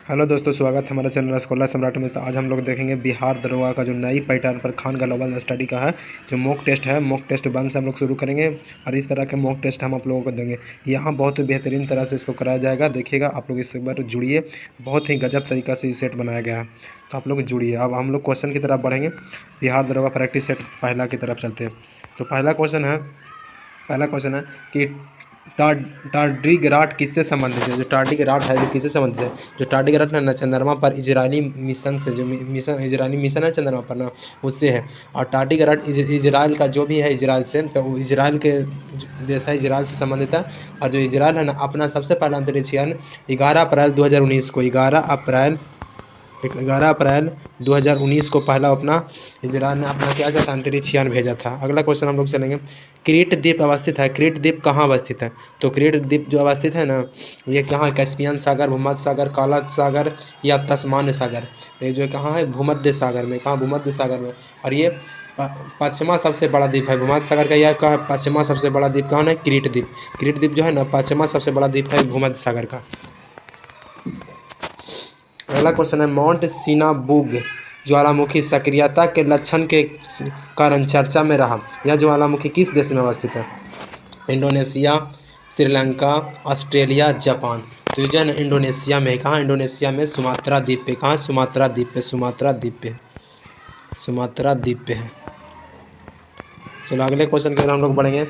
Hello दोस्तों, स्वागत है हमारे चैनल स्कॉलर सम्राट में। तो आज हम लोग देखेंगे बिहार दरोगा का जो नई पैटर्न पर खान ग्लोबल स्टडी का है जो मॉक टेस्ट है। मॉक टेस्ट 1 से हम लोग शुरू करेंगे और इस तरह के मॉक टेस्ट हम आप लोगों को देंगे। यहाँ बहुत ही बेहतरीन तरह से इसको कराया जाएगा। देखिएगा आप लोग, इस बार जुड़िए। बहुत ही गजब तरीका से ये सेट बनाया गया है, तो आप लोग जुड़िए। अब हम लोग क्वेश्चन की तरफ बढ़ेंगे। बिहार दरोगा प्रैक्टिस सेट पहला की तरफ चलते हैं। तो पहला क्वेश्चन है कि टार्डिग्राट किससे संबंधित है। जो टार्डिग्राट है जो किससे संबंधित है, जो टार्डिग्राट है ना, चंद्रमा पर इजरायली मिशन से, जो मिशन इजरायली मिशन है चंद्रमा पर ना, उससे है। और टार्डिग्राट इजराइल का जो भी है, इजराइल से, तो वो इजराइल के देश है, इजराइल से संबंधित है। और जो इजराइल है ना, अपना सबसे पहला अंतरिक्ष यान 11 अप्रैल 2019 को पहला अपना इजराइल ने अपना क्या क्या अंतरिक्ष यान भेजा था। अगला क्वेश्चन हम लोग चलेंगे। क्रीट द्वीप अवस्थित है। क्रीट द्वीप कहाँ अवस्थित है? तो क्रीट द्वीप जो अवस्थित है ना, ये कहाँ? कैस्पियन सागर, भूमध्य सागर, काला सागर या तस्मान्य सागर। तो ये जो कहाँ है? भूमध्य सागर में। कहाँ? भूमध्य सागर में। और ये पाँचवा सबसे बड़ा द्वीप है भूमध्य सागर का। यह का पाँचवा सबसे बड़ा द्वीप कौन है? क्रीट द्वीप। क्रीट द्वीप जो है ना, पाँचवा सबसे बड़ा द्वीप है भूमध्य सागर का। अगला क्वेश्चन है, माउंट सिनाबुग ज्वालामुखी सक्रियता के लक्षण के कारण चर्चा में रहा। यह ज्वालामुखी किस देश में अवस्थित है? Indonesia, Sri Lanka, Australia, Japan. तो ये जो है ना, इंडोनेशिया में। कहाँ? इंडोनेशिया में सुमात्रा द्वीप पे। कहाँ? सुमात्रा द्वीप पे। सुमात्रा द्वीप पे है। चलो अगले क्वेश्चन की ओर हम लोग बढ़ेंगे।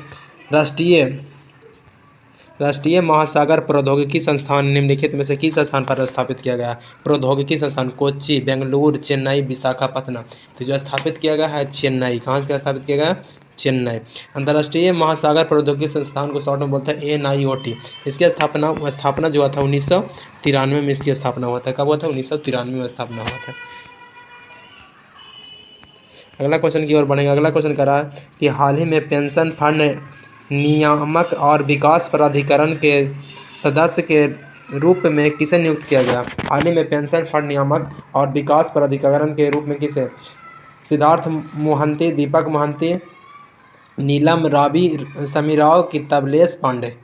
राष्ट्रीय महासागर प्रौद्योगिकी संस्थान निम्नलिखित में से किस स्थान पर स्थापित किया गया है? प्रौद्योगिकी संस्थान कोच्चि, बेंगलुरु, चेन्नई, विशाखापत्तनम। तो जो स्थापित किया गया है चेन्नई। कहाँ से स्थापित किया गया? चेन्नई। अंतर्राष्ट्रीय महासागर प्रौद्योगिकी संस्थान को शॉर्ट में बोलते हैं NIOT। इसकी स्थापना जो हुआ था 1993 में। इसकी स्थापना हुआ था। कब हुआ था? 1993 में स्थापना हुआ था। अगला क्वेश्चन की ओर बढ़ेंगे। अगला क्वेश्चन कह रहा है कि हाल ही में पेंशन फंड नियामक और विकास प्राधिकरण के सदस्य के रूप में किसे नियुक्त किया गया? हाल ही में पेंशन फंड नियामक और विकास प्राधिकरण के रूप में किसे? सिद्धार्थ मोहंती, दीपक मोहंती, नीलम रावी, समीराव की तबलेश पांडे।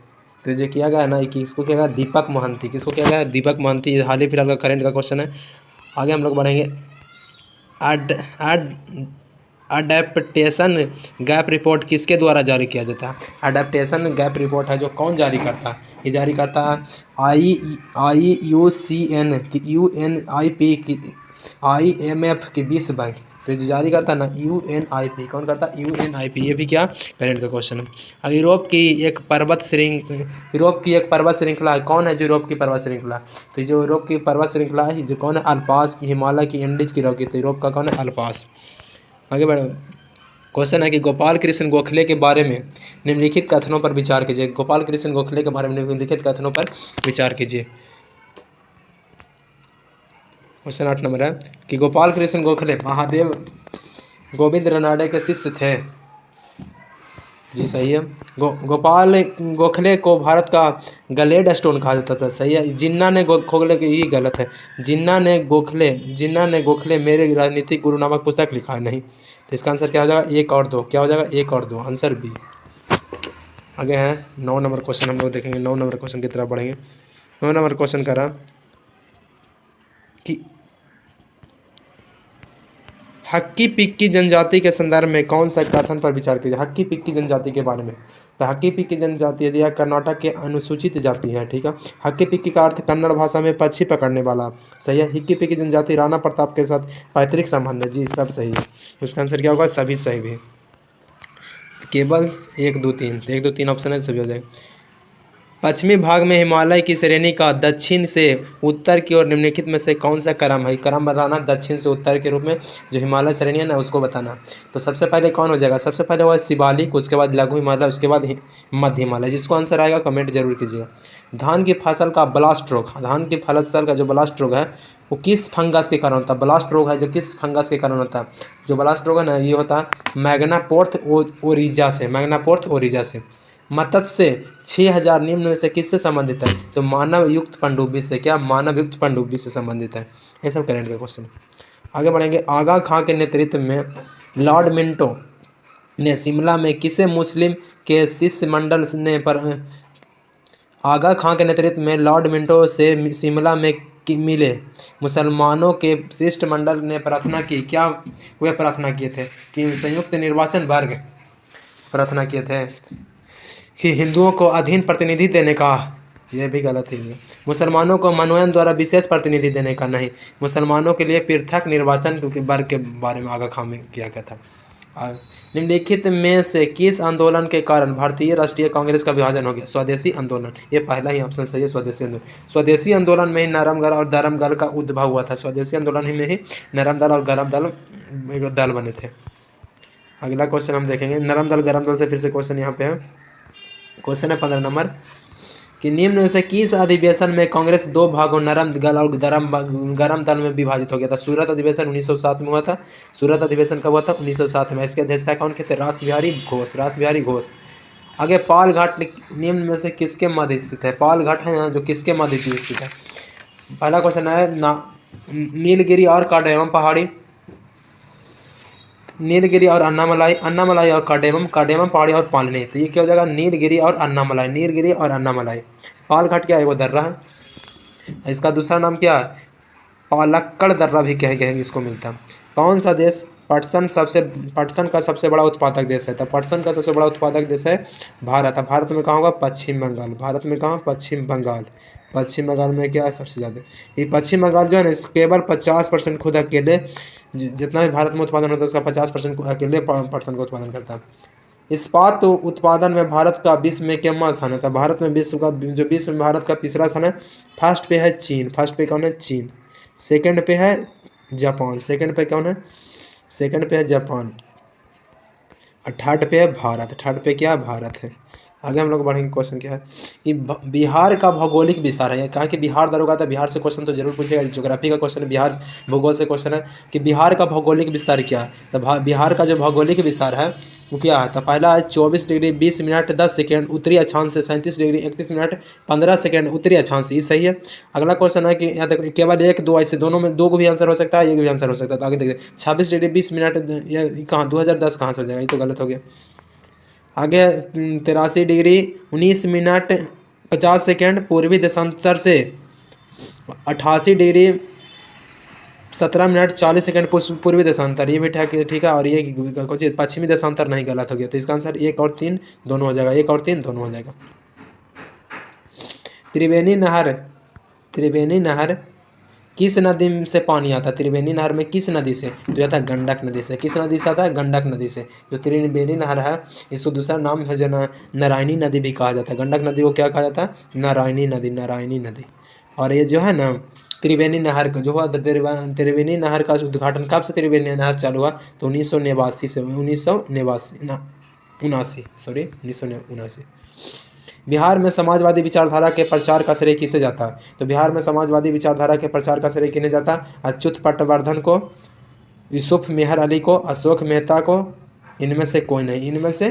तो जो किया गया है ना, कि इसको किया गया दीपक मोहंती। किसको किया गया? दीपक मोहंती। हाल ही फिलहाल का करंट का क्वेश्चन है। आगे हम लोग बढ़ेंगे। अडेप्टेशन गैप रिपोर्ट किसके द्वारा जारी किया जाता है? अडेप्टेशन गैप रिपोर्ट है जो कौन जारी करता है? ये जारी करता है IUCN की, UNIP की, IMF की, विश्व बैंक। तो जो जारी करता है ना, UNIP। कौन करता है? UNIP। ये भी क्या करंट का क्वेश्चन है। अब यूरोप की एक पर्वत श्रृंखला है। कौन है जो यूरोप की पर्वत श्रृंखला? तो जो यूरोप की पर्वत श्रृंखला है जो कौन है? अल्पास की, हिमालय की, एंडीज की रॉकी। तो यूरोप का कौन है? अल्पास। आगे बढ़ो। क्वेश्चन है कि गोपाल कृष्ण गोखले के बारे में निम्नलिखित कथनों पर विचार कीजिए। गोपाल कृष्ण गोखले के बारे में निम्नलिखित कथनों पर विचार कीजिए। क्वेश्चन 8 नंबर है कि गोपाल कृष्ण गोखले महादेव गोविंद रनाडे के शिष्य थे। जी सही है। गोपाल गोखले को भारत का गलेड स्टोन कहा जाता था। सही है। जिन्ना ने गोखले के, ये गलत है। जिन्ना ने गोखले मेरे राजनीतिक गुरु नामक पुस्तक लिखा है। नहीं, तो इसका आंसर क्या हो जाएगा? 1 और 2। क्या हो जाएगा? 1 और 2। Answer B. आगे है 9 नंबर क्वेश्चन हम लोग देखेंगे। 9 नंबर क्वेश्चन की तरफ बढ़ेंगे। 9 नंबर क्वेश्चन कर रहा कि हक्की पिक्की जनजाति के संदर्भ में कौन सा कथन पर विचार कीजिए? हक्की पिक्की जनजाति के बारे में। तो हक्की पिक्की जनजाति यदि कर्नाटक के अनुसूचित जाति है। ठीक है। हक्की पिक्की का अर्थ कन्नड़ भाषा में पक्षी पकड़ने वाला। सही है। हिक्की पिक्की जनजाति राणा प्रताप के साथ पैतृक संबंध है। जी सब सही है। उसका आंसर क्या होगा? सभी सही भी। केवल 1 2 3। 1 2 3 ऑप्शन है, सभी हो जाएगा। पश्चिमी भाग में हिमालय की श्रेणी का दक्षिण से उत्तर की ओर निम्नलिखित में से कौन सा क्रम है? क्रम बताना दक्षिण से उत्तर के रूप में जो हिमालय श्रेणी है ना, उसको बताना। तो सबसे पहले कौन हो जाएगा? सबसे पहले हुआ शिवालिक, उसके बाद लघु हिमालय, उसके बाद मध्य हिमालय। जिसको आंसर आएगा कमेंट जरूर कीजिएगा। धान की फसल का ब्लास्ट रोग, धान की फसल का जो ब्लास्ट रोग है वो किस फंगस के कारण होता है? ब्लास्ट रोग है जो किस फंगस के कारण होता है? जो ब्लास्ट रोग है ना, ये होता है मैग्नापोर्थ ओरिजा से। मैग्नापोर्थ ओरिजा से। मत्स्य 6000 निम्न में से किससे संबंधित है? तो मानव युक्त पनडुब्बी से। क्या? मानव युक्त पनडुब्बी से संबंधित है। ये सब करंट का क्वेश्चन। आगे बढ़ेंगे। आगा खां के नेतृत्व में लॉर्ड मिंटो ने शिमला में किसे मुस्लिम के शिष्टमंडल ने पर आगा खां के नेतृत्व में लॉर्ड मिंटो से शिमला में कि मिले। मुसलमानों के शिष्टमंडल ने प्रार्थना की, क्या वे प्रार्थना किए थे कि संयुक्त निर्वाचन वर्ग प्रार्थना किए थे कि हिंदुओं को अधीन प्रतिनिधि देने का, यह भी गलत ही है। मुसलमानों को मनोनयन द्वारा विशेष प्रतिनिधि देने का नहीं, मुसलमानों के लिए पृथक निर्वाचन वर्ग के बारे में आगाखां में किया गया था। निम्नलिखित में से किस आंदोलन के कारण भारतीय राष्ट्रीय कांग्रेस का विभाजन हो गया? स्वदेशी आंदोलन, ये पहला ही ऑप्शन सही है, स्वदेशी आंदोलन। स्वदेशी आंदोलन में ही नरम दल और गरम दल का उद्भव हुआ था। स्वदेशी आंदोलन ही में ही नरम दल और गरम दल बने थे। अगला क्वेश्चन हम देखेंगे, नरम दल गरम दल से फिर से क्वेश्चन यहाँ पे है। क्वेश्चन है 15 नंबर कि निम्न में से किस अधिवेशन में कांग्रेस दो भागों नरम दल और गरम दल में विभाजित हो गया था? सूरत अधिवेशन 1907 में हुआ था। सूरत अधिवेशन कब हुआ था? 1907 में। इसके अध्यक्षता कौन के थे? रास बिहारी घोष, रास बिहारी घोष। आगे पाल घाट निम्न में से किसके मध्य स्थित है? पाल घाट है ना जो किसके मध्य स्थित है? पहला क्वेश्चन है नीलगिरी और कार्डेमम पहाड़ी, नीलगिरी और अन्नामलाई, अन्नामलाई और कार्डेमम पहाड़ी और पालनी। तो ये क्या हो जाएगा? नीलगिरी और अन्नामलाई, नीलगिरी और अन्नामलाई। पाल घाट क्या है? वो दर्रा है। इसका दूसरा नाम क्या है? पालक्कड़ दर्रा भी कहेंगे इसको मिलता है। कौन सा देश पटसन का सबसे बड़ा उत्पादक देश है? तो पटसन का सबसे बड़ा उत्पादक देश है भारत। भारत में कहाँ होगा? पश्चिम बंगाल। भारत में कहाँ? पश्चिम बंगाल। पश्चिम बंगाल में क्या है सबसे ज़्यादा? ये पश्चिम बंगाल जो है ना, केवल 50% खुद अकेले, जितना भी भारत में उत्पादन होता है उसका 50% अकेले पटसन का उत्पादन करता है। इस्पात उत्पादन में भारत का विश्व में क्या स्थान है? तो भारत में विश्व में भारत का तीसरा स्थान है। फर्स्ट पे है चीन। फर्स्ट पे कौन है? चीन। सेकंड पे है जापान। सेकंड पे कौन है? सेकंड पे है जापान। और थर्ड पे है भारत। थर्ड पे क्या है? भारत है। आगे हम लोग बढ़ेंगे। क्वेश्चन क्या है कि बिहार का भौगोलिक विस्तार है। कहा कि बिहार दरोगा था, बिहार से क्वेश्चन तो जरूर पूछेगा। ज्योग्राफी का क्वेश्चन है, बिहार भूगोल से क्वेश्चन है कि बिहार का भौगोलिक विस्तार क्या है? तो बिहार का जो भौगोलिक विस्तार है वो क्या है? तो पहला है 24 डिग्री 20 मिनट 10 सेकेंड उत्तरी अक्षांश से, 37 डिग्री 31 मिनट 15 सेकेंड उत्तरी अक्षांश से। ये सही है। अगला क्वेश्चन है कि यहाँ तक केवल एक दो, ऐसे दोनों में दो को भी आंसर हो सकता है, एक भी आंसर हो सकता है। तो आगे देखिए 26 डिग्री 20 मिनट, ये कहाँ 2010 कहाँ से हो जाएगा? ये तो गलत हो गया। आगे 83 डिग्री 19 मिनट 50 सेकेंड पूर्वी देशांतर से, 88 डिग्री 17 मिनट 40 सेकेंड पूर्वी देशांतर, ये भी ठीक है। और ये कुछ पश्चिमी देशांतर नहीं, गलत हो गया। तो इसका आंसर 1 और 3 दोनों हो जाएगा। 1 और 3 दोनों हो जाएगा। त्रिवेणी नहर किस नदी से पानी आता है? त्रिवेणी नहर में किस नदी से? तो आता है गंडक नदी से। किस नदी से आता है? गंडक नदी से। जो त्रिवेणी नहर है इसको दूसरा नाम है जो नारायणी नदी भी कहा जाता है। गंडक नदी को क्या कहा जाता है? नारायणी नदी, नारायणी नदी। और ये जो है ना त्रिवेणी नहर का जो हुआ, त्रिवेणी नहर का उद्घाटन कब से त्रिवेणी नहर चालू हुआ? तो 1989 से, 1979। बिहार में समाजवादी विचारधारा के प्रचार का श्रेय किसे जाता है? तो बिहार में समाजवादी विचारधारा के प्रचार का श्रेय किन्हें जाता है? अच्युत पटवर्धन को, यूसुफ मेहर अली को, अशोक मेहता को, इनमें से कोई नहीं। इनमें से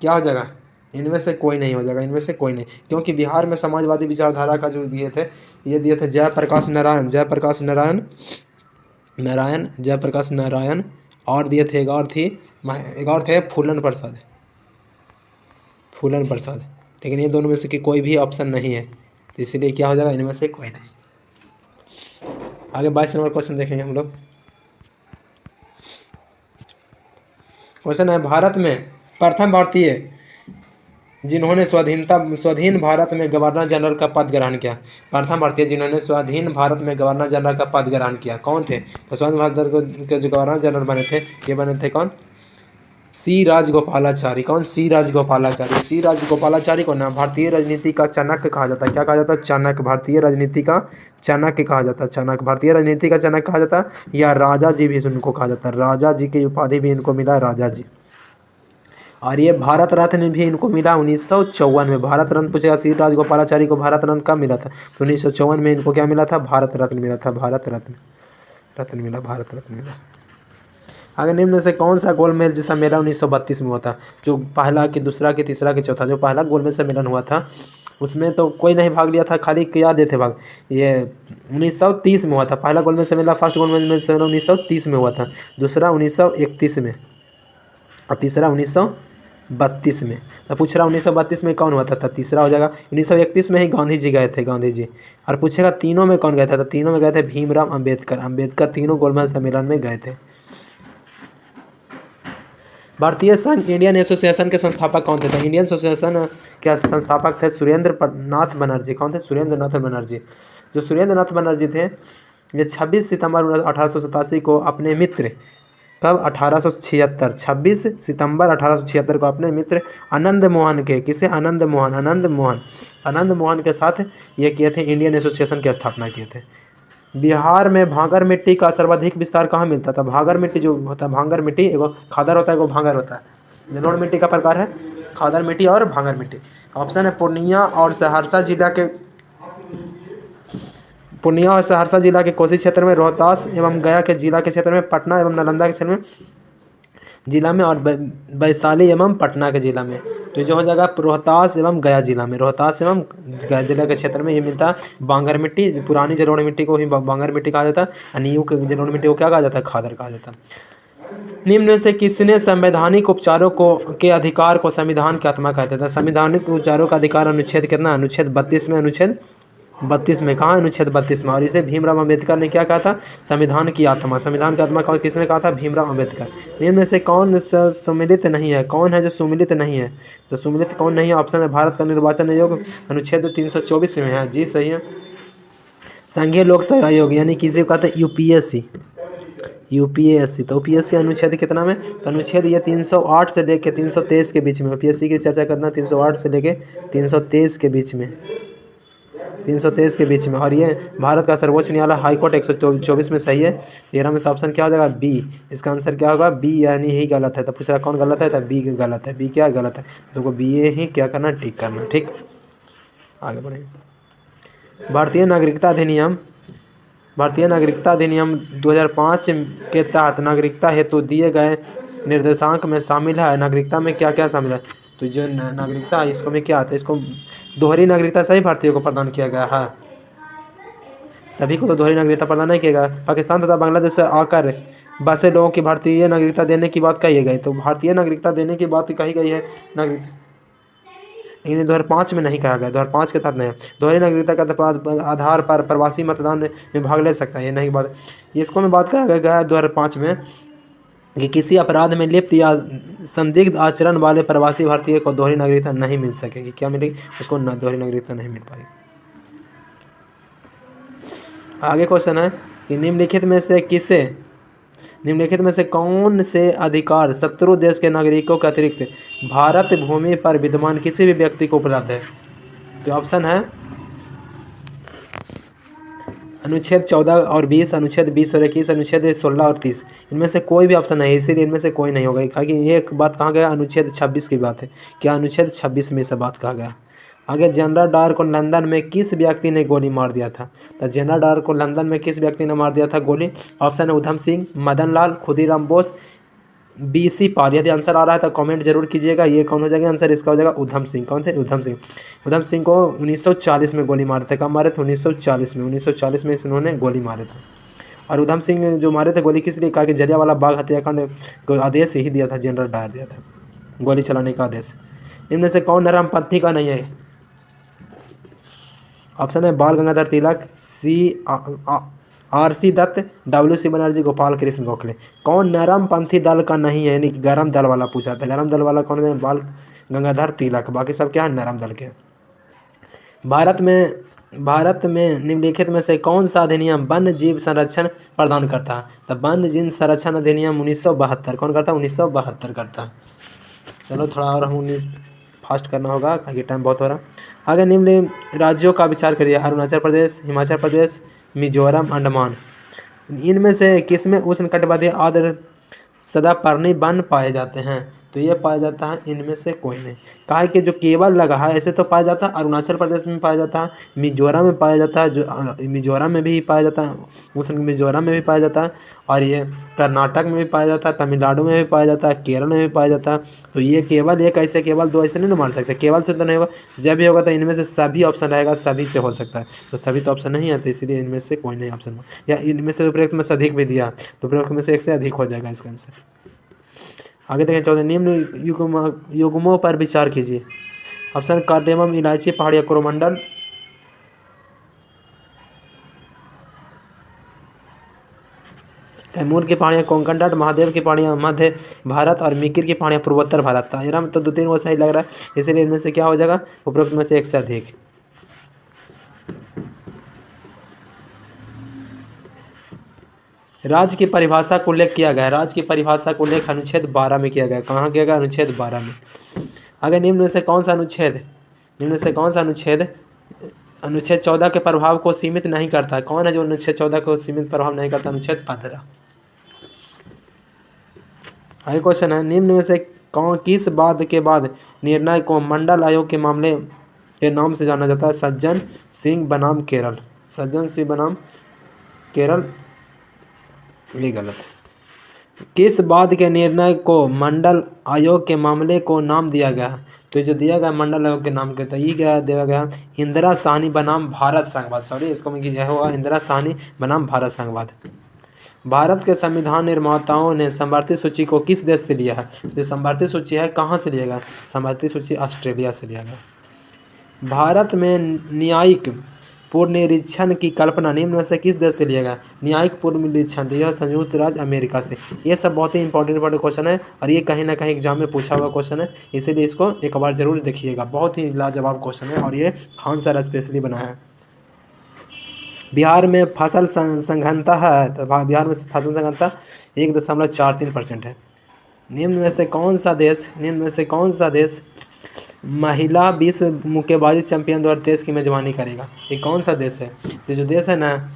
क्या हो जाएगा? इनमें से कोई नहीं हो जाएगा। इनमें से कोई नहीं, क्योंकि बिहार में समाजवादी विचारधारा का जो दिए थे, ये दिए थे जयप्रकाश नारायण, और दिए थे एक और थे फूलन प्रसाद। लेकिन ये दोनों में से कि कोई भी ऑप्शन नहीं है, तो इसीलिए क्या हो जाएगा? इनमें से कोई नहीं। आगे 22 नंबर क्वेश्चन देखेंगे हम लोग। क्वेश्चन है भारत में प्रथम भारतीय जिन्होंने स्वाधीन भारत में गवर्नर जनरल का पद ग्रहण किया। प्रथम भारतीय जिन्होंने स्वाधीन भारत में गवर्नर जनरल का पद ग्रहण किया कौन थे? तो स्वाधीन भारत के जो गवर्नर जनरल बने थे, ये बने थे कौन? सी राजगोपालाचारी। कौन? सी राजगोपालाचारी। सी राजगोपालाचारी को ना भारतीय राजनीति का चाणक्य कहा जाता है। क्या कहा जाता है? चाणक्य। भारतीय राजनीति का चाणक्य कहा जाता है। चाणक्य भारतीय राजनीति का चाणक्य कहा जाता है, या राजा जी भी इनको कहा जाता है। राजा जी की उपाधि भी इनको मिला, राजा जी। और ये भारत रत्न भी इनको मिला 1954 में। भारत रत्न पूछेगा, सी राजगोपालाचारी को भारत रत्न कब मिला था? तो 1954 में इनको क्या मिला था? भारत रत्न मिला था। भारत रत्न मिला। आगे निम्न में से कौन सा गोलमेज सम्मेलन 1932 में हुआ था? जो पहला कि दूसरा कि तीसरा कि चौथा, जो पहला गोलमेज सम्मेलन हुआ था उसमें तो कोई नहीं भाग लिया था, खाली क्या देते भाग? ये 1930 में हुआ था पहला गोलमेज सम्मेलन। फर्स्ट गोलमेज सम्मेलन 1930 में हुआ था, दूसरा 1931 में, और तीसरा 1932 1932 में। तो पूछ रहा 1932 में कौन हुआ था, तो तीसरा हो जाएगा। 1931 में ही गांधी जी गए थे, गांधी जी। और पूछेगा तीनों में कौन गया था, तो तीनों में गए थे भीमराव अम्बेडकर। अम्बेडकर तीनों गोलमेज सम्मेलन में गए थे। भारतीय संघ इंडियन एसोसिएशन के संस्थापक कौन थे, तो इंडियन एसोसिएशन के संस्थापक थे सुरेंद्र नाथ बनर्जी। कौन थे, सुरेंद्र नाथ बनर्जी। जो सुरेंद्र नाथ बनर्जी थे, ये 26 सितंबर 1887 को अपने मित्र, कब, 1876, 26 सितंबर 1876 को अपने मित्र आनंद मोहन के, किसे, आनंद मोहन के साथ ये किए थे, इंडियन एसोसिएशन की स्थापना किए थे। बिहार में भांगर मिट्टी का सर्वाधिक विस्तार कहाँ मिलता था, भांगर मिट्टी जो होता है, भांगर मिट्टी एगो खादर होता है, एगो भांगर होता है। जलोढ़ मिट्टी का प्रकार है खादर मिट्टी और भांगर मिट्टी। ऑप्शन है पूर्णिया और सहरसा जिला के कोसी क्षेत्र में, रोहतास एवं गया के जिला के क्षेत्र में, पटना एवं नालंदा के क्षेत्र में जिला में, और वैशाली एवं पटना के जिला में। तो जो हो जाएगा रोहतास एवं गया जिला में, रोहतास एवं गया जिला के क्षेत्र में ये मिलता है बांगर मिट्टी। पुरानी जलोढ़ मिट्टी को ही बांगर मिट्टी कहा जाता है, और न्यू के जलोढ़ मिट्टी को क्या कहा जाता है, खादर कहा जाता है। निम्न में से किसने संवैधानिक उपचारों के अधिकार को संविधान की आत्मा कहते थे। संवैधानिक उपचारों का अधिकार अनुच्छेद कितना, अनुच्छेद 32 में, अनुच्छेद 32 में, कहाँ, अनुच्छेद 32 में। और इसे भीमराव अम्बेडकर ने क्या कहा था, संविधान की आत्मा। संविधान की आत्मा कौन, किसने कहा था, भीमराव अम्बेडकर। इनमें से कौन सुमिलित नहीं है, कौन है जो सुमिलित नहीं है, तो सुमिलित कौन नहीं है, ऑप्शन है भारत का निर्वाचन आयोग, अनुच्छेद 324 में है, जी सही है। संघीय लोक सेवा आयोग यानी किसे कहते हैं, यूपीएससी, तो यूपीएससी अनुच्छेद कितना में, तो अनुच्छेद ये 308 से लेकर 323 के बीच में। यूपीएससी की चर्चा करना 308 से लेकर 323 के बीच में, 323 के बीच में। और ये भारत का सर्वोच्च न्यायालय हाईकोर्ट 124 में सही है। 13 में से ऑप्शन क्या हो जाएगा, बी। इसका आंसर क्या होगा, बी, यानी ही गलत है। तो पूछ रहा कौन गलत है, तो बी गलत है। बी क्या गलत है, तो बी ए ही क्या करना, टिक करना। ठीक, आगे बढ़ेंगे। भारतीय नागरिकता अधिनियम 2005 के तहत नागरिकता हेतु दिए गए निर्देशांक में शामिल है। नागरिकता में क्या क्या शामिल है, तो जो नागरिकता है इसको में क्या आता है, इसको दोहरी नागरिकता सही भारतीयों को प्रदान किया गया है। सभी को तो दोहरी नागरिकता प्रदान नहीं किया गया। पाकिस्तान तथा बांग्लादेश से आकर बसे लोगों की भारतीय नागरिकता देने की बात कही गई, तो भारतीय नागरिकता देने की बात कही गई है नागरिकता, लेकिन 2005 में नहीं कहा गया, 2005 के तहत नहीं। दोहरी नागरिकता के आधार पर प्रवासी मतदान में भाग ले सकता है, ये नहीं बात, इसको में बात कहा गया है 2005 में कि किसी अपराध में लिप्त या संदिग्ध आचरण वाले प्रवासी भारतीय को दोहरी नागरिकता नहीं मिल सकेगी। क्या मिलेगी, उसको दोहरी नागरिकता नहीं मिल पाएगी। आगे क्वेश्चन है कि निम्नलिखित में से कौन से अधिकार शत्रु देश के नागरिकों के अतिरिक्त भारत भूमि पर विद्यमान किसी भी व्यक्ति को उपलब्ध है, तो ऑप्शन है अनुच्छेद 14 और 20, अनुच्छेद 20 और 21, अनुच्छेद 16 और 30। इनमें से कोई भी ऑप्शन नहीं है, इसीलिए इनमें से कोई नहीं होगा। क्योंकि ये एक बात कहा गया अनुच्छेद 26 की बात है, क्या अनुच्छेद 26 में से बात कहा गया। आगे, जनरल डायर को लंदन में किस व्यक्ति ने गोली मार दिया था, तो जनरल डायर को लंदन में किस व्यक्ति ने मार दिया था गोली, ऑप्शन है उधम सिंह, मदन लाल, खुदीराम बोस, BC पाल। यदि आंसर आ रहा है तो कमेंट जरूर कीजिएगा, ये कौन हो जाएगा आंसर, इसका हो जाएगा उधम सिंह। कौन थे, उधम सिंह को 1940 में गोली मारे थे। कब मारे थे, 1940 में इन्होंने गोली मारे थे। और उधम सिंह जो मारे थे गोली किस लिए, कहा कि जलियांवाला बाग हत्याकांड को आदेश ही दिया था, जनरल डायर दिया था गोली चलाने का आदेश। इनमें से कौन नरमपंथी का नहीं है, ऑप्शन है बाल गंगाधर तिलक, RC दत्त, WC बनर्जी, गोपाल कृष्ण गोखले। कौन नरमपंथी दल का नहीं है, यानी गरम दल वाला पूछा था। गरम दल वाला कौन है, बाल गंगाधर तिलक, बाकी सब क्या है, नरम दल के। भारत में निम्नलिखित में से कौन सा अधिनियम वन्य जीव संरक्षण प्रदान करता है, तो वन्य जीव संरक्षण अधिनियम 1972 कौन करता है, 1972 करता है। चलो थोड़ा और हम फास्ट करना होगा क्योंकि टाइम बहुत हो रहा। आगे निम्न राज्यों का विचार करिए, अरुणाचल प्रदेश, हिमाचल प्रदेश, मिजोरम, अंडमान। इनमें से किस में उष्णकटिबंधीय आर्द्र सदापर्णी वन पाए जाते हैं, तो ये पाया जाता है इनमें से कोई नहीं। कहा है कि जो केवल लगा है ऐसे तो पाया जाता है, अरुणाचल प्रदेश में पाया जाता है, मिजोरम में पाया जाता है, जो मिजोरम में भी पाया जाता है, उष्ण मिजोरम में भी पाया जाता है, और ये कर्नाटक में भी पाया जाता है, तमिलनाडु में भी पाया जाता है, केरल में भी पाया जाता है। तो ये केवल एक ऐसे, केवल दो ऐसे नहीं ना मार सकते, केवल से तो नहीं होगा, जब भी होगा तो इनमें से सभी ऑप्शन रहेगा, सभी से हो सकता है। तो सभी तो ऑप्शन नहीं है, तो इसलिए इनमें से कोई नहीं ऑप्शन, या इनमें से उपयुक्त में से अधिक भी दिया तो उपयुक्त में से एक से अधिक हो जाएगा इसका आंसर। आगे देखें 14 निम्न युग्मों पर विचार कीजिए। ऑप्शन कार्डेमम, इलायची, पहाड़िया कोरोमंडल, कैमूर की पहाड़ियाँ कोंकण तट, महादेव की पहाड़ियाँ मध्य भारत और मिकिर की पहाड़ियाँ पूर्वोत्तर भारत। ताहिरा में तो 2-3 वो सही लग रहा है, इसलिए इनमें से क्या हो जाएगा, उपरोक्त में से एक से अधिक। राज्य की परिभाषा को उल्लेख किया गया। राज्य की परिभाषा को उल्लेख अनुच्छेद 12 में किया गया। कहाँ किया गया, अनुच्छेद 12 में। अगर निम्न में से कौन सा अनुच्छेद, निम्न में से कौन सा अनुच्छेद अनुच्छेद 14 के प्रभाव को सीमित नहीं करता है? कौन है जो अनुच्छेद 14 को सीमित प्रभाव नहीं करता? अनुच्छेद 15। आगे क्वेश्चन है, निम्न में से कौन किस बाद के बाद निर्णय को मंडल आयोग के मामले के नाम से जाना जाता है? सज्जन सिंह बनाम केरल। सज्जन सिंह बनाम केरल, ये गलत है। किस बाद के निर्णय को मंडल आयोग के मामले को नाम दिया गया है? तो जो दिया गया मंडल आयोग के नाम के, तो ये क्या दिया गया, इंदिरा साहनी बनाम भारत संघवाद। सॉरी, इसको में यह होगा इंदिरा साहनी बनाम भारत संघवाद। भारत के संविधान निर्माताओं ने संवर्ती सूची को किस देश से लिया है? जो संवर्ती सूची है कहाँ से लिया गया? संवर्ती सूची ऑस्ट्रेलिया से लिया गया। भारत में न्यायिक पुनरीक्षण की कल्पना निम्न में से किस देश से लिया गया? न्यायिक पुनरीक्षण दिया संयुक्त राज्य अमेरिका से। ये सब बहुत ही इंपॉर्टेंट क्वेश्चन है और ये कहीं ना कहीं एग्जाम में पूछा हुआ क्वेश्चन है, इसीलिए इसको एक बार जरूर देखिएगा। बहुत ही लाजवाब क्वेश्चन है और ये खान सर स्पेशली बनाया है। बिहार में फसल संघनता है, तो बिहार में फसल संघनता 1.43% है। निम्न में से कौन सा देश, निम्न में से कौन सा देश महिला विश्व मुक्केबाजी चैंपियन 2023 की मेजबानी करेगा? ये कौन सा देश है? ये जो देश है ना,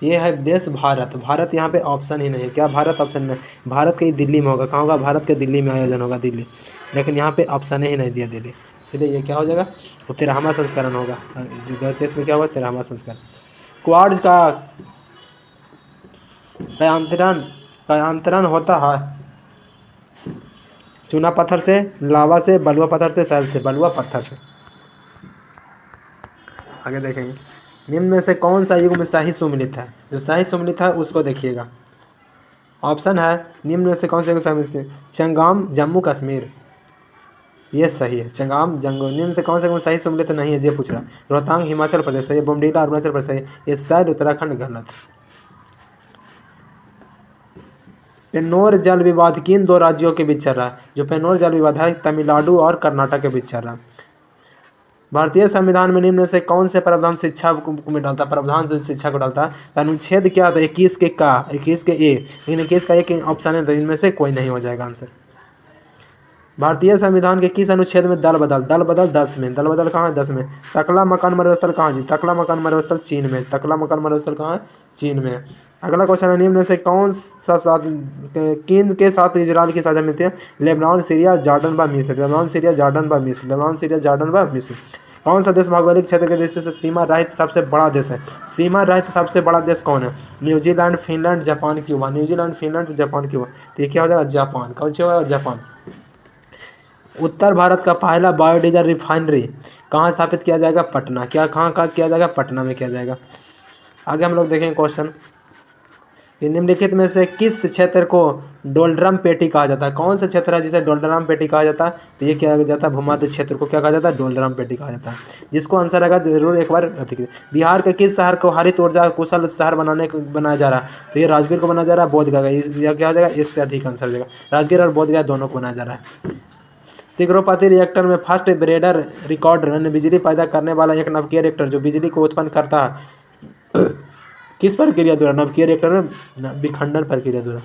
ये है देश भारत। भारत यहाँ पे ऑप्शन ही नहीं है। क्या भारत ऑप्शन में? भारत के दिल्ली में होगा। कहाँ होगा? भारत के दिल्ली में आयोजन होगा, दिल्ली। लेकिन यहाँ पे ऑप्शन ही नहीं दिया दिल्ली, इसलिए ये क्या हो जाएगा, वो 13वां संस्करण होगा। 2023 में क्या होगा? 13वां संस्करण। क्वाड्स का अंतरण होता है चूना पत्थर से, लावा से, बलुआ पत्थर से, सैल से। बलुआ पत्थर से। आगे देखेंगे, निम्न में से कौन सा युग में शाही सुमिलित है? जो शाही सुमिलित है उसको देखिएगा। ऑप्शन है, निम्न में से कौन सा युग सुमिलित? चंगाम जम्मू कश्मीर, ये सही है। चंगाम जंगो। निम्न से कौन सा युग शाही सुमिलित नहीं है? ये पूछ रहा। रोहतांग हिमाचल प्रदेश है, ये बोमडीला अरुणाचल प्रदेश है, ये शायद उत्तराखंड। गलत। पेन्नोर जल विवाद किन 2 राज्यों के बीच चल रहा है? जो पेन्नोर जल विवाद है तमिलनाडु और कर्नाटक के बीच चल रहा है। भारतीय संविधान में निम्न में से कौन से प्रावधान शिक्षा में डालता है? प्रावधान से शिक्षा को डालता है। अनुच्छेद क्या था? 21 के का, 21 के ए, लेकिन 21 का एक ऑप्शन है, तो इनमें से कोई नहीं हो जाएगा आंसर। भारतीय संविधान के किस अनुच्छेद में दल बदल? दल बदल 10 में। दल बदल कहाँ है? 10 में। तकला मकान मरुस्थल कहाँ जी? तकला मकान मरुस्थल चीन में। तकला मकान मरुस्थल कहाँ है? चीन में। अगला क्वेश्चन है, निम्न में से कौन सा साथ किन के साथ इजराइल की साझा मिलती है? लेबनान, सीरिया, जॉर्डन व मिस्र। लेबनान, सीरिया, जॉर्डन व मिस्र। लेबनान, सीरिया, जॉर्डन व मिस्र। कौन सा देश भौगोलिक क्षेत्र के दृष्टि से सीमा रहित सबसे बड़ा देश है? सीमा रहित सबसे बड़ा देश कौन है? New Zealand, Finland, Japan, Cuba. New Zealand, Finland, Japan, Cuba. तो ये क्या हो जाएगा? जापान। कौन सा होगा? जापान। उत्तर भारत का पहला बायोडीजल रिफाइनरी कहाँ स्थापित किया जाएगा? पटना। क्या कहाँ किया जाएगा? पटना में किया जाएगा। आगे हम लोग देखेंगे क्वेश्चन, निम्नलिखित में से किस क्षेत्र को डोलड्रम पेटी कहा जाता है? कौन सा क्षेत्र है जिसे डोलड्रम पेटी कहा जाता है? तो ये क्या जाता है? भूमध्य क्षेत्र को क्या कहा जाता है? डोलड्रम पेटी कहा जाता है। जिसको आंसर आएगा जरूर एक बार। बिहार के किस शहर को हरित ऊर्जा कुशल शहर बनाया जा रहा है? तो ये राजगीर को बनाया जा रहा है, बोधगया। यह क्या हो जाएगा? एक से अधिक आंसर हो जाएगा। राजगीर और बोधगया दोनों को बनाया जा रहा है। शीघ्रोत्पत्ति रिएक्टर में फर्स्ट ब्रेडर रिकॉर्डर बिजली पैदा करने वाला एक नवकीय रिएक्टर जो बिजली को उत्पन्न करता है किस प्रक्रिया द्वारा? नवकीय रिएक्टर में विखंडन प्रक्रिया द्वारा।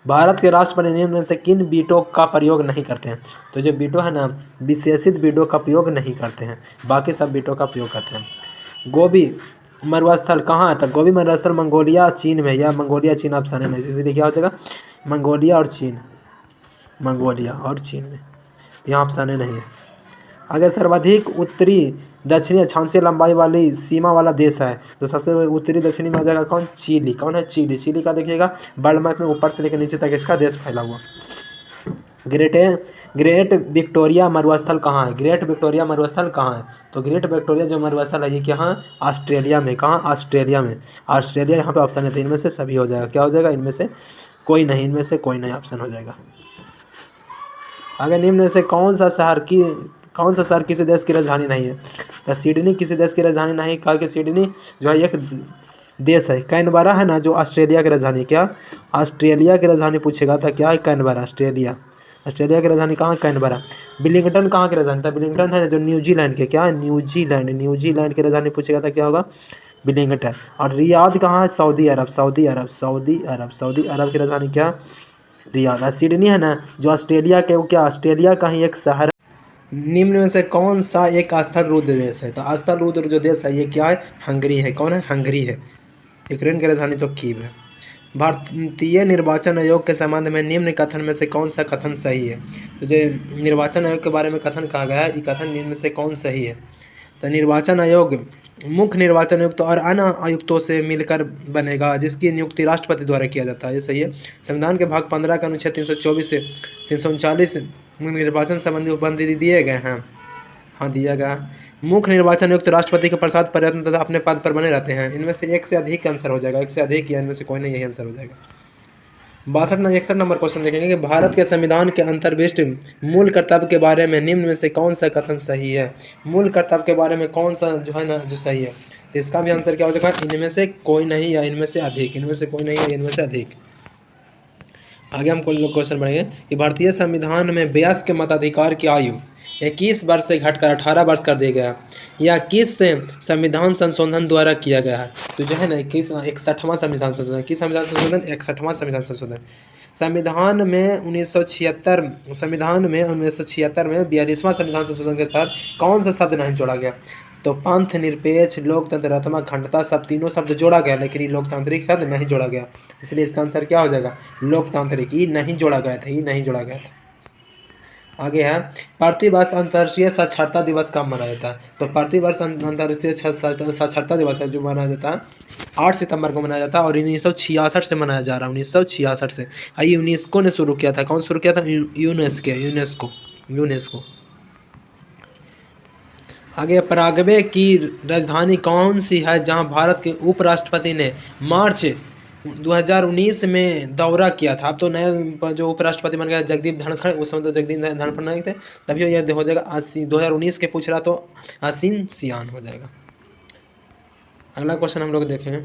भारत के राष्ट्रपति निम्न में से किन बीटों का प्रयोग नहीं करते हैं? तो जो बीटो है ना, विशेषित बीटों का प्रयोग नहीं करते हैं, बाकी सब बीटों का प्रयोग करते हैं। गोबी मरुस्थल कहाँ है? तो गोबी मरुस्थल मंगोलिया चीन में, या मंगोलिया चीन ऑप्शन है नहीं, इसलिए क्या हो जाएगा? मंगोलिया और चीन। मंगोलिया और चीन में, यहाँ ऑप्शन नहीं है। अगर सर्वाधिक उत्तरी दक्षिणी अक्षांशीय लंबाई वाली सीमा वाला देश है तो सबसे उत्तरी दक्षिणी में आ जाएगा कौन? चिली। कौन है? चिली। चिली का देखिएगा वर्ल्ड मैप में ऊपर से लेकर नीचे तक इसका देश फैला हुआ। ग्रेट विक्टोरिया मरुस्थल कहाँ है? ग्रेट विक्टोरिया मरुस्थल कहाँ है? तो ग्रेट विक्टोरिया जो मरुस्थल है ये कहाँ? ऑस्ट्रेलिया में। कहाँ? ऑस्ट्रेलिया में। ऑस्ट्रेलिया यहाँ पे ऑप्शन है, तो इनमें से सभी हो जाएगा। क्या हो जाएगा? इनमें से कोई नहीं, इनमें से कोई नहीं ऑप्शन हो जाएगा। आगे निम्न में से कौन सा शहर किसी देश की राजधानी नहीं है? तो सिडनी किसी देश की राजधानी नहीं, कहा कि सिडनी जो है एक देश है। कैनबरा है ना जो ऑस्ट्रेलिया की राजधानी, क्या ऑस्ट्रेलिया की राजधानी पूछेगा था, क्या है कैनबरा, ऑस्ट्रेलिया। ऑस्ट्रेलिया की राजधानी कहाँ है? कैनबरा। विलिंगटन कहाँ की राजधानी था? विलिंगटन है जो न्यूजीलैंड के, क्या है न्यूजीलैंड की राजधानी पूछेगा था, क्या होगा? विलिंगटन। और रियाद कहाँ है? सऊदी अरब की राजधानी क्या? रियाद। सिडनी है ना जो ऑस्ट्रेलिया के, वो क्या ऑस्ट्रेलिया का ही एक शहर। निम्न में से कौन सा एक स्थल रुद्र देश है? तो स्थल रुद्र जो देश है ये क्या है? हंगरी है। कौन है? हंगरी है। यूक्रेन की राजधानी तो कीव है। भारतीय निर्वाचन आयोग के संबंध में निम्न कथन में से कौन सा कथन सही है? तो जो निर्वाचन आयोग के बारे में कथन कहा गया है, ये कथन निम्न में से कौन सही है? तो निर्वाचन आयोग मुख्य निर्वाचन आयुक्त और अन्य आयुक्तों से मिलकर बनेगा, जिसकी नियुक्ति राष्ट्रपति द्वारा किया जाता है। ये सही है। संविधान के भाग 15 का अनुच्छेद 324 से 339 निर्वाचन संबंधी उपबंध दिए गए हैं। हाँ, दिया गया। मुख्य निर्वाचन आयुक्त राष्ट्रपति के प्रसाद प्रयत्न तथा अपने पद पर बने रहते हैं। इनमें से एक से अधिक आंसर हो जाएगा, एक से अधिक या इनमें से कोई नहीं, यही आंसर हो जाएगा। 61 नंबर क्वेश्चन देखेंगे कि भारत के संविधान के अंतर्विष्ट मूल कर्तव्य के बारे में निम्न में से कौन सा कथन सही है? मूल कर्तव्य के बारे में कौन सा जो है ना जो सही है? तो इसका भी आंसर क्या हो जाएगा? इनमें से कोई नहीं या इनमें से अधिक, इनमें से कोई नहीं या इनमें से अधिक। आगे हम क्वेश्चन बढ़ेंगे कि भारतीय संविधान में वयस्क मताधिकार की आयु 21 वर्ष से घटकर 18 वर्ष कर दिया गया, या किस संविधान संशोधन द्वारा किया गया है? तो जो है ना 61वां संविधान संशोधन, किस संविधान संशोधन? 61वां संविधान संशोधन। संविधान में 1976 में 42वां संविधान संशोधन के तहत कौन सा शब्द नहीं जोड़ा गया? तो पंथ, निरपेक्ष, लोकतंत्र, अखंडता, सब तीनों शब्द जोड़ा गया, लेकिन ये लोकतांत्रिक शब्द नहीं जोड़ा गया। इसलिए इसका आंसर क्या हो जाएगा? लोकतांत्रिक। ये नहीं जोड़ा गया था, ये नहीं जोड़ा गया था। आगे है प्रतिवर्ष अंतर्राष्ट्रीय साक्षरता दिवस कब मनाया जाता है? तो प्रतिवर्ष अंतर्राष्ट्रीय साक्षरता दिवस है जो मनाया जाता है 8 सितंबर को मनाया जाता है और 1966 से मनाया जा रहा है। 1966 से। यूनेस्को ने शुरू किया था। कौन शुरू किया था? यूनेस्को। आगे पराग्वे की राजधानी कौन सी है जहां भारत के उपराष्ट्रपति ने मार्च 2019 में दौरा किया था? अब तो नया जो उपराष्ट्रपति बन गया जगदीप धनखड़, उस समय तो जगदीप धनखड़ नहीं थे, तभी यह हो जाएगा 2019 के पूछ रहा तो आसीन सियान हो जाएगा। अगला क्वेश्चन हम लोग देखेंगे।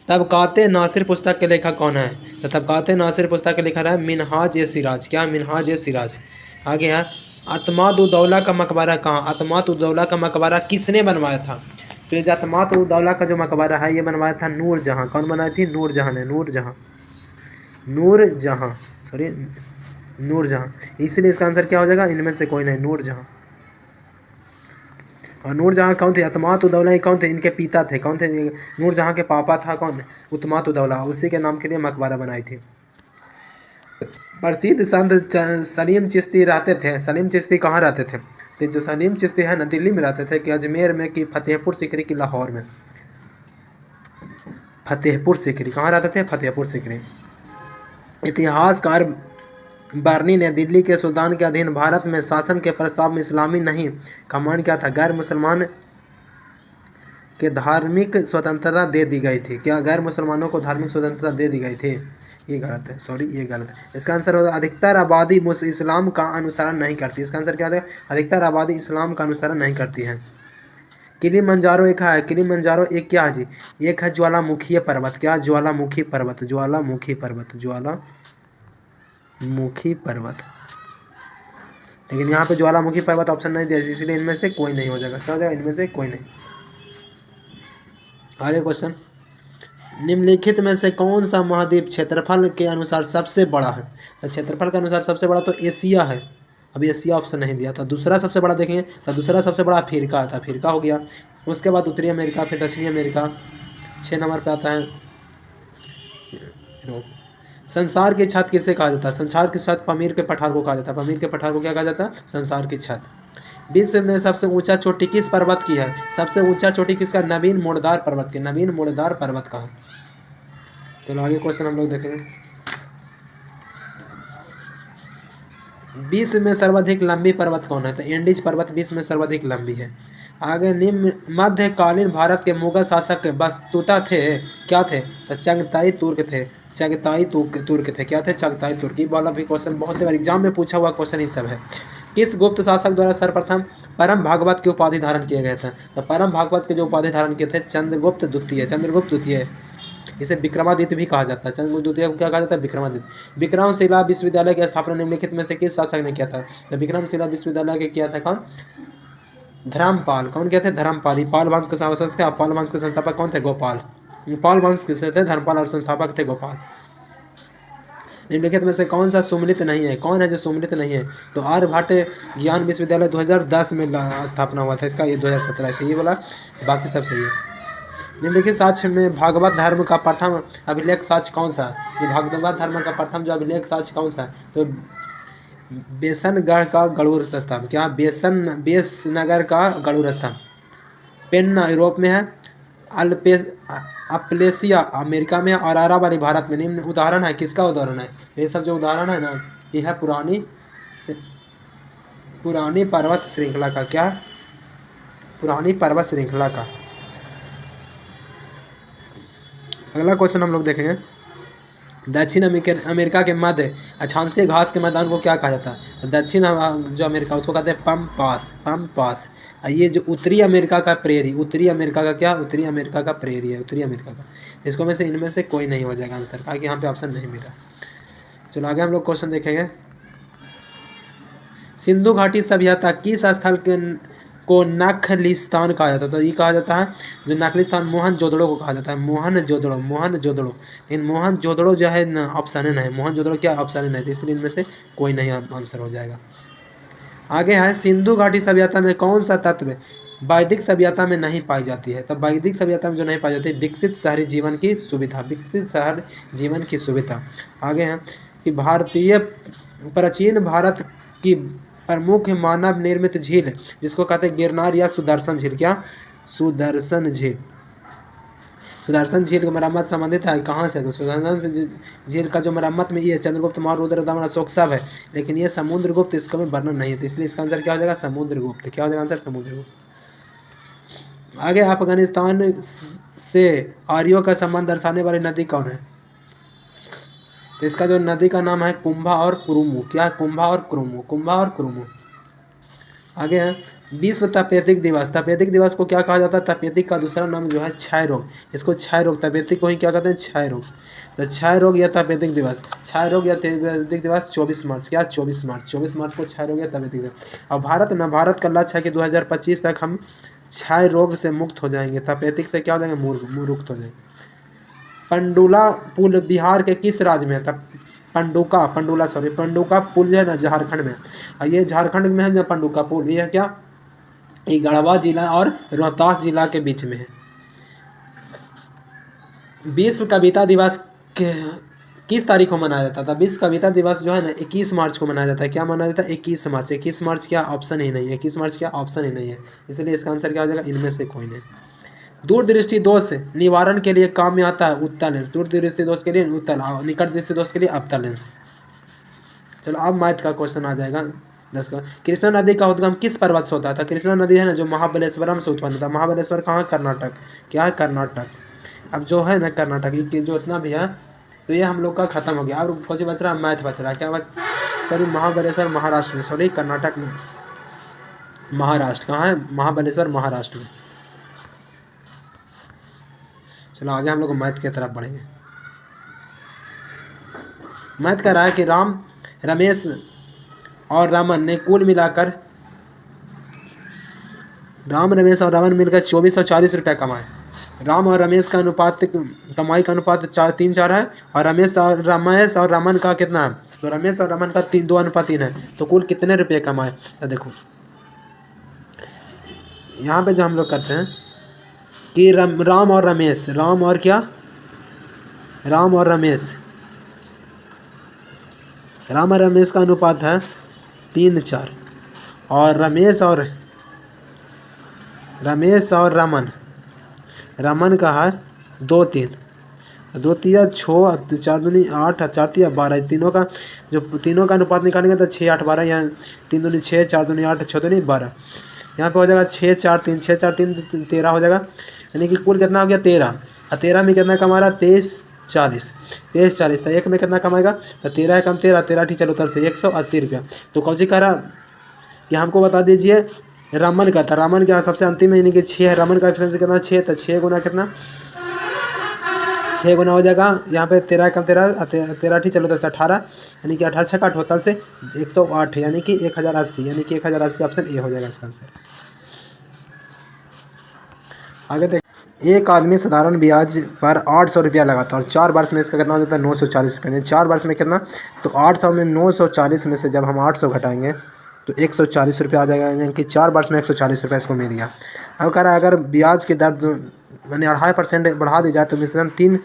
तबकाते नासिर पुस्तक के लेखक कौन है? तो तबकाते नासिर पुस्तक के लेखक है मिनहाज ए सिराज। क्या? मिनहाज ए सिराज। आगे है अतमाद उद-दौला का मकबरा कहाँ? अतमाद उद-दौला का मकबरा किसने बनवाया था? तो ये अतमाद उद-दौला का जो मकबरा है ये बनवाया था नूरजहाँ। कौन बनाई थी? नूरजहाँ ने। नूरजहाँ। इसलिए इसका आंसर क्या हो जाएगा? इनमें से कोई नहीं, नूरजहाँ। और नूरजहाँ कौन थे? अतमाद उद-दौला कौन थे? इनके पिता थे। कौन थे? नूरजहाँ के पापा था कौन? अतमाद उद-दौला। उसी के नाम के लिए मकबरा बनाई थी। प्रसिद्ध संत सलीम चिश्ती रहते थे। सलीम चिश्ती कहाँ रहते थे? तो जो सलीम चिश्ती है ना दिल्ली में रहते थे, कि अजमेर में, कि फतेहपुर सीकरी, की लाहौर में? फतेहपुर सीकरी। कहाँ रहते थे? फतेहपुर सीकरी। इतिहासकार बर्नी ने दिल्ली के सुल्तान के अधीन भारत में शासन के प्रस्ताव में इस्लामी नहीं का मान क्या था? गैर मुसलमान के धार्मिक स्वतंत्रता दे दी गई थी। क्या गैर मुसलमानों को धार्मिक स्वतंत्रता दे दी गई थी? ये गलत है, सॉरी ये गलत है। इसका आंसर होगा अधिकतर आबादी इस्लाम का अनुसरण नहीं करती। इसका आंसर क्या होगा? अधिकतर आबादी इस्लाम का अनुसरण नहीं करती है। किलिमंजारो एक है। किलिमंजारो एक क्या है जी? एक है ज्वालामुखी पर्वत। क्या? ज्वालामुखी पर्वत। लेकिन यहाँ पे ज्वालामुखी पर्वत ऑप्शन नहीं दिया, इसलिए इनमें से कोई नहीं हो जाएगा। क्या हो जाएगा? इनमें से कोई नहीं। आगे क्वेश्चन। निम्नलिखित में से कौन सा महाद्वीप क्षेत्रफल के अनुसार सबसे बड़ा है? तो क्षेत्रफल के अनुसार सबसे बड़ा तो एशिया है। अभी एशिया ऑप्शन नहीं दिया था। दूसरा सबसे बड़ा देखेंगे तो दूसरा सबसे बड़ा अफ्रीका था। अफ्रीका हो गया। उसके बाद उत्तरी अमेरिका, फिर दक्षिणी अमेरिका। 6 नंबर पे आता है। संसार की छत किसे कहा जाता है? संसार की छत पमीर के पठार को कहा जाता है। पमीर के पठार को क्या कहा जाता है? संसार की छत। विश्व में सबसे ऊंचा चोटी किस पर्वत की है? सबसे ऊंचा चोटी किसका? नवीन मोड़दार पर्वत की। नवीन मोड़दार पर्वत का है। चलो आगे क्वेश्चन हम लोग देखेंगे। विश्व में सर्वाधिक लंबी पर्वत कौन है? तो एंडीज पर्वत विश्व में सर्वाधिक लंबी है। आगे निम्न मध्यकालीन भारत के मुगल शासक वस्तुतः थे क्या थे? तो चंगताई तुर्क थे। चगताई तुर्क थे। क्या थे? चगताई तुर्क। ये वाला भी क्वेश्चन बहुत बार एग्जाम में पूछा हुआ क्वेश्चन ही सब है। किस गुप्त शासक द्वारा सर्वप्रथम परम भागवत की उपाधि धारण किए गए थे? तो परम भागवत के जो उपाधि धारण किए थे चंद्रगुप्त द्वितीय। चंद्रगुप्त द्वितीय, इसे विक्रमादित्य भी कहा जाता है। चंद्रगुप्त द्वितीय को क्या कहा जाता है? विक्रमादित्य। विक्रमशिला विश्वविद्यालय की स्थापना निम्नलिखित में से किस शासक ने किया था? तो विक्रमशिला विश्वविद्यालय के किया था कौन? धर्मपाल। कौन कहते हैं? धर्मपाल। पाल वंश के शासक थे। और पाल वंश के संस्थापक कौन थे? गोपाल। पाल वंश के थे धर्मपाल और संस्थापक थे गोपाल। निम्नलिखित में से कौन सा सुमलित नहीं है? कौन है जो सुमलित नहीं है? तो आर्यभट्ट ज्ञान विश्वविद्यालय 2010 में स्थापना हुआ था इसका, ये 2017 था ये वाला, बाकी सब सही है। निम्नलिखित साक्ष्य में भागवत धर्म का प्रथम अभिलेख साक्ष्य कौन सा? ये भागवत धर्म का प्रथम जो अभिलेख साक्ष्य कौन सा? तो बेसनगढ़ का गरुड़ स्तंभ। क्या? बेसनगर का गरुड़ स्तंभ। पेन्ना यूरोप में है, अप्लेसिया अमेरिका में, और अरावली भारत में। निम्न उदाहरण है, किसका उदाहरण है? ये सब जो उदाहरण है ना, ये है पुरानी पर्वत श्रृंखला का। क्या? पुरानी पर्वत श्रृंखला का। अगला क्वेश्चन हम लोग देखेंगे, दक्षिण अमेरिका के मध्य अक्षांशीय घास के मैदान को क्या कहा जाता है? दक्षिण जो अमेरिका उसको कहते हैं पम्पास। ये जो उत्तरी अमेरिका का प्रेरी, उत्तरी अमेरिका का क्या? उत्तरी अमेरिका का प्रेरी है, उत्तरी अमेरिका का। इसको में से इनमें से कोई नहीं हो जाएगा आंसर, क्योंकि यहाँ पे ऑप्शन नहीं मिला। चलो आगे हम लोग क्वेश्चन देखेंगे, सिंधु घाटी सभ्यता किस स्थल को नखलिस्तान कहा जाता है? तो ये कहा जाता है जो नखलिस्तान मोहनजोदड़ो को कहा जाता है। मोहनजोदड़ो। लेकिन मोहनजोदड़ो जो है ना ऑप्शन नहीं, मोहनजोदड़ो क्या? ऑप्शन नहीं, इसलिए इनमें से कोई नहीं आंसर हो जाएगा। आगे है, सिंधु घाटी सभ्यता में कौन सा तत्व वैदिक सभ्यता में नहीं पाई जाती है? तब वैदिक सभ्यता में जो नहीं पाई जाती, विकसित शहरी जीवन की सुविधा। विकसित शहर जीवन की सुविधा। आगे है कि भारतीय प्राचीन भारत की प्रमुख मानव निर्मित झील जिसको कहते हैं गिरनार या सुदर्शन झील। क्या? सुदर्शन झील। सुदर्शन झील की मरम्मत संबंधित है कहाँ से? तो सुदर्शन झील का जो मरम्मत में ये चंद्रगुप्त मौर्य, रुद्र दमन अशोक सब है, लेकिन ये समुद्रगुप्त इसको में वर्णन नहीं है, तो इसलिए इसका आंसर क्या हो जाएगा? समुद्रगुप्त। क्या हो जाएगा आंसर? समुद्रगुप्त। आगे, अफगानिस्तान से आर्यों का संबंध दर्शाने वाली नदी कौन है? तो इसका जो नदी का नाम है कुंभा और कुरुमु। क्या? कुंभा और कुरुमु। आगे है, विश्व तपेदिक दिवस। तपेदिक दिवस को क्या कहा जाता है? तपेदिक का दूसरा नाम जो है क्षय रोग। इसको क्षय रोग, तपेदिक को ही क्या कहते हैं? क्षय रोग। तो क्षय रोग या तपेदिक दिवस, क्षय रोग या तपेदिक दिवस 24 मार्च। क्या? 24 मार्च को क्षय रोग या तपेदिक दिवस। और भारत का लक्ष्य है कि 2025 तक हम क्षय रोग से मुक्त हो जाएंगे, तपेदिक से क्या हो जाएंगे? मुक्त हो जाएंगे। पंडुला पुल बिहार के किस राज्य में है? तब पंडुका पुल जो है ना झारखंड में, और ये झारखंड में है ना पंडुका पुल। ये है क्या? ये गढ़वा जिला और रोहतास जिला के बीच में है। विश्व कविता दिवस किस तारीख को मनाया जाता था? विश्व कविता दिवस जो है ना 21 मार्च को मनाया जाता है। क्या मनाया जाता है? 21 मार्च। 21 मार्च क्या? ऑप्शन ही नहीं है। 21 मार्च क्या? ऑप्शन ही नहीं है, इसलिए इसका आंसर क्या हो जाएगा? इनमें से कोई नहीं। दूरदृष्टि दोष निवारण के लिए काम में आता है उत्तल लेंस। दूरदृष्टि दोष के लिए उत्तल, निकट दृष्टि दोष के लिए अवतल लेंस। चलो अब मैथ का क्वेश्चन आ जाएगा 10 का। कृष्णा नदी का उद्गम किस पर्वत से होता था? कृष्णा नदी है ना जो महाबलेश्वरम से उत्पन्न होता है। महाबलेश्वर कहाँ? कर्नाटक। क्या है? कर्नाटक। अब जो है ना कर्नाटक की जो इतना भी है, तो ये हम लोग का खत्म हो गया। अब कुछ बच रहा है? मैथ बच रहा है। क्या बात? सॉरी, महाबलेश्वर महाराष्ट्र में, सॉरी कर्नाटक में, महाराष्ट्र कहाँ है? महाबलेश्वर महाराष्ट्र में। चलो आगे हम लोग मैथ की तरफ बढ़ेंगे। मैथ कह रहा है कि राम, रमेश और रमन ने कुल मिलाकर मिलकर 2440 रुपये कमाए। राम और रमेश का अनुपात, कमाई का अनुपात 3:4 है, और रमेश और रमन का कितना है? तो रमेश और रमन का 2:3 है, तो कुल कितने रुपये कमाए? तो देखो यहाँ पे जो हम लोग करते हैं कि राम और रमेश का अनुपात है 3:4, और रमेश और रमन का है 2:3। 2×3 6, 4×2 8, 4×3 12। तीनों का अनुपात निकालेंगे तो 6 8 12, यहाँ 3×2 6, 4×2 8, 6×2 12। यहाँ पे हो जाएगा 6 4 3, 6 4 3 13 हो जाएगा, यानी कि कुल कितना हो गया? 13। और 13 में कितना कमा रहा? 23 40, 23 40 था, एक में कितना कमाएगा? तो 13 कम 13, 13 ठी चलो उधर से 180 रुपया। तो कौन सी कह रहा कि हमको बता दीजिए रमन का था, रमन क्या सबसे अंतिम में यानी कि 6 है, रमन का एफिशिएंसी कितना? 6, तो 6 गुना कितना? 6 गुना हो जाएगा यहाँ पे 13 कम 13, 13 ठी चलो 10 18, यानी कि 18 छक्का टोटल से 108, यानी कि 1080, यानी कि 1080 ऑप्शन ए हो जाएगा इसका आंसर। आगे देख, एक आदमी साधारण ब्याज पर 800 रुपया लगाता है और 4 वर्ष में इसका कितना हो जाता है? 940 रुपये। 4 वर्ष में कितना? तो 800 में 940 में से जब हम 800 घटाएंगे तो 140 रुपया आ जाएगा, यानी कि 4 वर्ष में 140 रुपये इसको मिल गया। अब कह रहा है अगर ब्याज की दर मैंने 2.5% बढ़ा दी जाए तो मिश्रण 3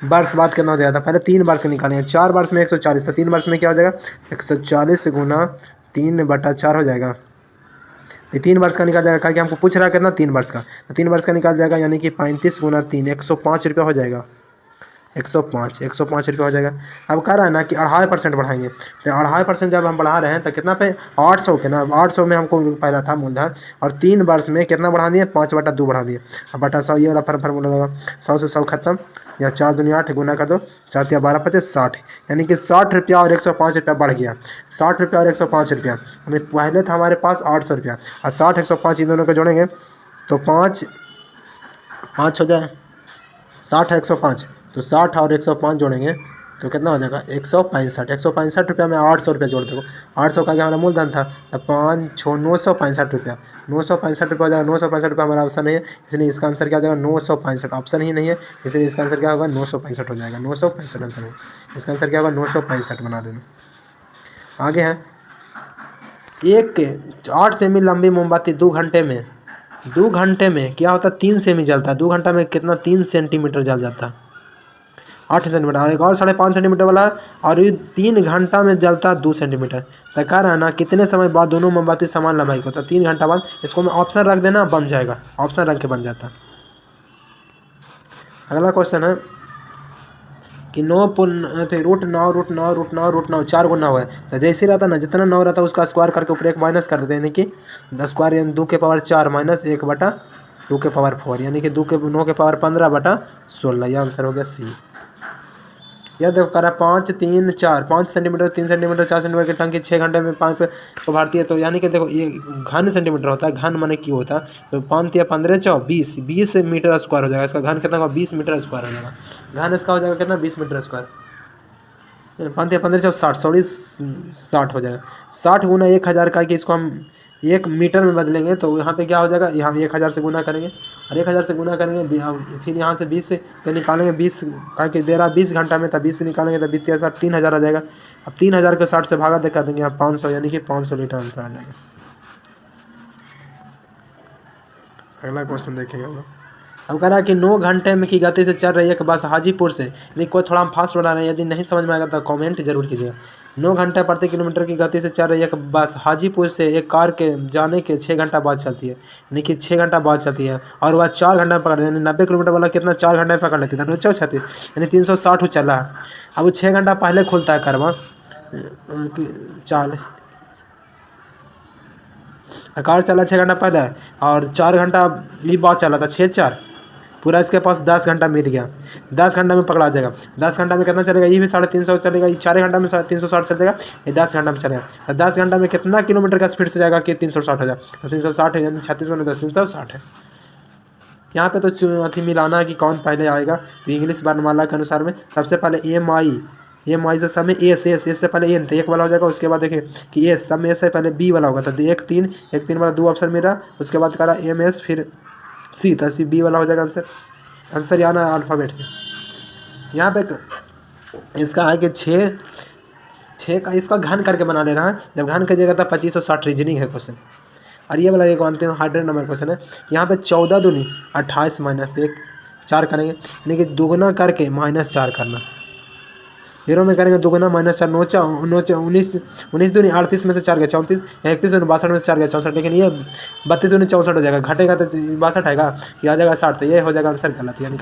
वर्ष बाद कितना हो जाएगा? पहले 3 वर्ष निकालेंगे। 4 वर्ष में 140 था, 3 वर्ष में क्या हो जाएगा? 140 गुना 3/4 हो जाएगा। ये 3 वर्ष का निकाल जाएगा, कि हमको पूछ रहा है कितना? 3 वर्ष का, तो 3 वर्ष का निकाल जाएगा, यानी कि 35 गुना 3 105 रुपया हो जाएगा। 105 रुपया हो जाएगा। अब कह रहा है ना कि 2.5% बढ़ाएंगे, तो 2.5% जब हम बढ़ा रहे हैं तो कितना पे? 800 के ना, 800 में हमको पहला था मूलधन, और 3 वर्ष में कितना बढ़ा दिए? 5/2 बढ़ा दिए। अब बटा 100 ये वाला फार्मूला लगा, 100 से 100 खत्म, या 4 दूनी 8 गुना कर दो, 4 या 12 25 60, यानी कि 60 रुपया और 105 रुपया बढ़ गया। 60 रुपया और 105 रुपया, यानी पहले था हमारे पास 800 रुपया, और 60 105 इन दोनों को जोड़ेंगे तो 5 हो जाए, 60 105, तो 60 और 105 जोड़ेंगे तो कितना हो जाएगा? 165। 165 रुपया में 800 रुपया जोड़ दो, 800 का क्या हमारा मूलधन था, तो 5 6 965 रुपया, 965 रुपया हो जाएगा। 965 रुपया हमारा ऑप्शन नहीं है, इसलिए इसका आंसर क्या हो जाएगा? 965 ऑप्शन ही नहीं है, इसलिए इसका आंसर क्या होगा? 965 हो जाएगा। 965 आंसर होगा, इसका आंसर क्या होगा? 965 बना देना। आगे है, एक 8 सेमी लंबी मोमबत्ती 2 घंटे में क्या होता है? 3 सेमी जलता है। 2 घंटा में कितना? 3 सेंटीमीटर जल जाता है, 8 सेंटीमीटर। और एक और 5.5 सेंटीमीटर वाला है, और ये 3 घंटा में जलता है 2 सेंटीमीटर। तो कह रहा है ना कितने समय बाद दोनों मोमबत्ती समान लंबाई को? तो 3 घंटा बाद। इसको मैं ऑप्शन रख देना, बन जाएगा, ऑप्शन रख के बन जाता। अगला क्वेश्चन है कि 9 रूट 9 4 गुना हुआ है, तो जैसे रहता ना, जितना 9 रहता है उसका स्क्वायर करके ऊपर 1 माइनस कर देते हैं, यानी कि 10 स्क्वायर यानी 2 के पावर 4 माइनस 1/2 के पावर 4, यानी कि 9 के पावर 15/16। यह आंसर हो गया सी। यह देखो कह रहा है 5 3 4, 5 सेंटीमीटर 3 सेंटीमीटर 4 सेंटीमीटर की टंकी 6 घंटे में 5 पे को भरती है। तो यानी कि देखो ये घन सेंटीमीटर होता है, घन माने क्यों होता है? तो 5 या 15 4 20 मीटर स्क्वायर हो जाएगा। इसका घन कितना होगा? 20 मीटर स्क्वायर हो जाएगा। घन इसका हो जाएगा कितना? 20 मीटर स्क्वायर। 5 या 15 4 60 हो जाएगा। 60 गुना 1000 का, कि इसको हम 1 मीटर में बदलेंगे तो यहाँ पे क्या हो जाएगा? यहाँ 1000 से गुना करेंगे, और 1000 से गुना करेंगे, फिर यहाँ से 20 से निकालेंगे, 20 का कि दे रहा 20 घंटा में, तब 20 से निकालेंगे तो 20 या 3000 आ जाएगा। अब 3000 को 60 से भागा दे कर देंगे यहाँ 500, यानी कि 500 लीटर आंसर आ जाएगा। अगला क्वेश्चन देखेंगे हम लोग। अब कह रहा है कि 9 घंटे में की गति से चल रही है एक बस हाजीपुर से, यानी कोई थोड़ा हम फास्ट बना रहे हैं, यदि नहीं समझ में आएगा तो कमेंट जरूर कीजिएगा। 9 घंटे प्रति किलोमीटर की गति से चल रही है एक बस हाजीपुर से एक कार के जाने के 6 घंटा बाद चलती है, यानी कि 6 घंटा बाद चलती है, और वह 4 घंटा में पकड़ यानी 90 किलोमीटर वाला कितना 4 घंटे में पकड़ लेती है, 36 यानी 360 चला है। अब वो 6 घंटा पहले खुलता है करवा चाल कार चला 6 घंटा पहले, और 4 घंटा ये बाद चला था 6 4, पूरा इसके पास 10 घंटा मिल गया। 10 घंटा में पकड़ा जाएगा। 10 घंटा में कितना चलेगा? ये भी 350 चलेगा, ये 4 घंटा में 360 चलेगा, ये 10 घंटा में चलेगा। 10 घंटा में कितना किलोमीटर का स्पीड से जाएगा कि 360 हो जाए? तो 360 है, यानी 36 में 10 360 है। यहाँ पे तो अथी मिलाना है कि कौन पहले आएगा। तो इंग्लिश वर्णमाला के अनुसार में सबसे पहले एम आई से समय एस से पहले एन, तो 1 वाला हो जाएगा। उसके बाद देखिए कि एस सब में एस से पहले बी वाला होगा, तो 1 3 वाला 2 ऑप्शन मिल रहा। उसके बाद करा एम एस फिर सी, तो सी बी वाला हो जाएगा आंसर यहाँ ना अल्फ़ाबेट से। यहाँ पे इसका है कि 6 का इसका घन करके बना लेना है। जब घन कीजिएगा तब 2560 रीजनिंग है क्वेश्चन। और ये वाला एक अंतिम 100 नंबर क्वेश्चन है। यहाँ पे 14 दूनी 28 माइनस 1 4 करेंगे, यानी कि दुगुना करके -4 करना। 0 में करेंगे दुगुना -4 19 दूनी 38 में से 4 गया 34, 31 दूनी 62 में से 4 गया 64, लेकिन ये 32 दूनी 64 हो जाएगा, घटेगा तो 62 आएगा कि आ जाएगा 60, तो ये हो जाएगा आंसर गलत, यानी